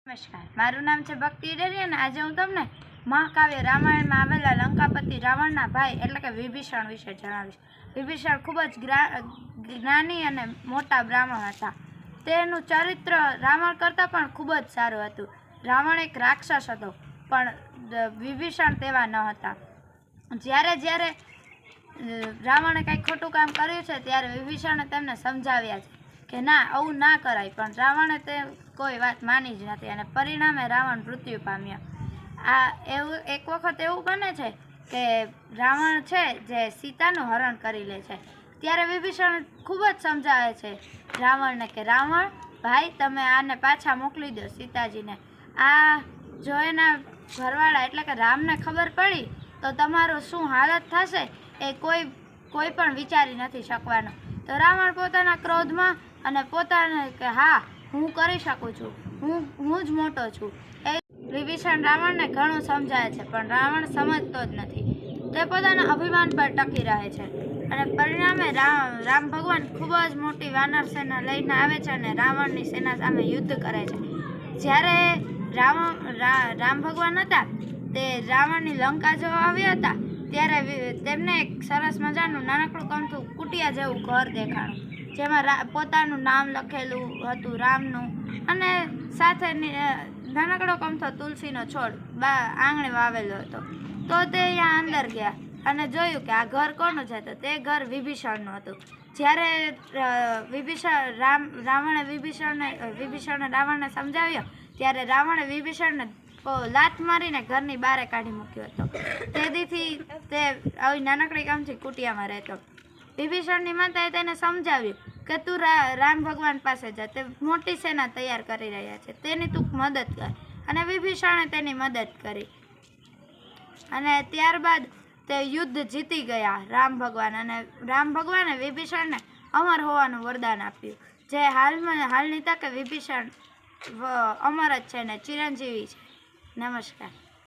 નમસ્કાર, મારું નામ છે ભક્તિ ઈડેરી અને આજે હું તમને મહાકાવ્ય રામાયણમાં આવેલા લંકાપતિ રાવણના ભાઈ એટલે કે વિભીષણ વિશે જણાવીશ. વિભીષણ ખૂબ જ જ્ઞાની અને મોટા બ્રાહ્મણ હતા. તેનું ચરિત્ર રાવણ કરતાં પણ ખૂબ જ સારું હતું. રાવણ એક રાક્ષસ હતો, પણ વિભીષણ તેવા ન હતા. જ્યારે રાવણે કંઈ ખોટું કામ કર્યું છે ત્યારે વિભીષણે તેમને સમજાવ્યા છે કે ના, આવું ના કરાય, પણ રાવણે તે કોઈ વાત માની જ નથી અને પરિણામે રાવણ મૃત્યુ પામ્યા. એક વખત એવું બને છે કે રાવણ છે જે સીતાનું હરણ કરી લે છે. ત્યારે વિભીષણ ખૂબ જ સમજાવે છે રાવણને કે રાવણ ભાઈ, તમે આને પાછા મોકલી દો સીતાજીને. જો એના ઘરવાળા એટલે કે રામને ખબર પડી તો તમારું શું હાલત થશે એ કોઈ પણ વિચારી નથી શકવાનું. તો રાવણ પોતાના ક્રોધમાં અને પોતાને કે હા, હું કરી શકું છું, હું જ મોટો છું, એ વિભીષણ રાવણને ઘણું સમજાય છે, પણ રાવણ સમજતો જ નથી. તે પોતાના અભિમાન પર ટકી રહે છે અને પરિણામે રામ ભગવાન ખૂબ જ મોટી વાનર સેના લઈને આવે છે અને રાવણની સેના સામે યુદ્ધ કરે છે. જ્યારે રામ ભગવાન હતા તે રાવણની લંકા જોવા આવ્યા હતા ત્યારે તેમને એક સરસ મજાનું નાનકડું કમથું કુટિયા જેવું ઘર દેખાણું, જેમાં પોતાનું નામ લખેલું હતું રામનું, અને સાથે નાનકડો કમથો તુલસીનો છોડ આંગણે વાવેલો હતો. તો તે અહીંયા અંદર ગયા અને જોયું કે આ ઘર કોનું છે, તો તે ઘર વિભીષણનું હતું. જ્યારે રાવણે વિભીષણને રાવણને સમજાવ્યો ત્યારે રાવણે વિભીષણને લાત મારીને ઘરની બહાર કાઢી મૂક્યો હતો. તે દીથી તે આવી નાનકડી કામથી કુટિયામાં રહેતો. વિભીષણની માતાએ તેને સમજાવ્યું કે તું રામ ભગવાન પાસે જા, તે મોટી સેના તૈયાર કરી રહ્યા છે, તેની તું મદદ કર. અને વિભીષણે તેની મદદ કરી અને ત્યારબાદ તે યુદ્ધ જીતી ગયા રામ ભગવાન. અને રામ ભગવાને વિભીષણને અમર હોવાનું વરદાન આપ્યું, જે હાલની તકે વિભીષણ અમર જ છે ને ચિરંજીવી છે. નમસ્કાર.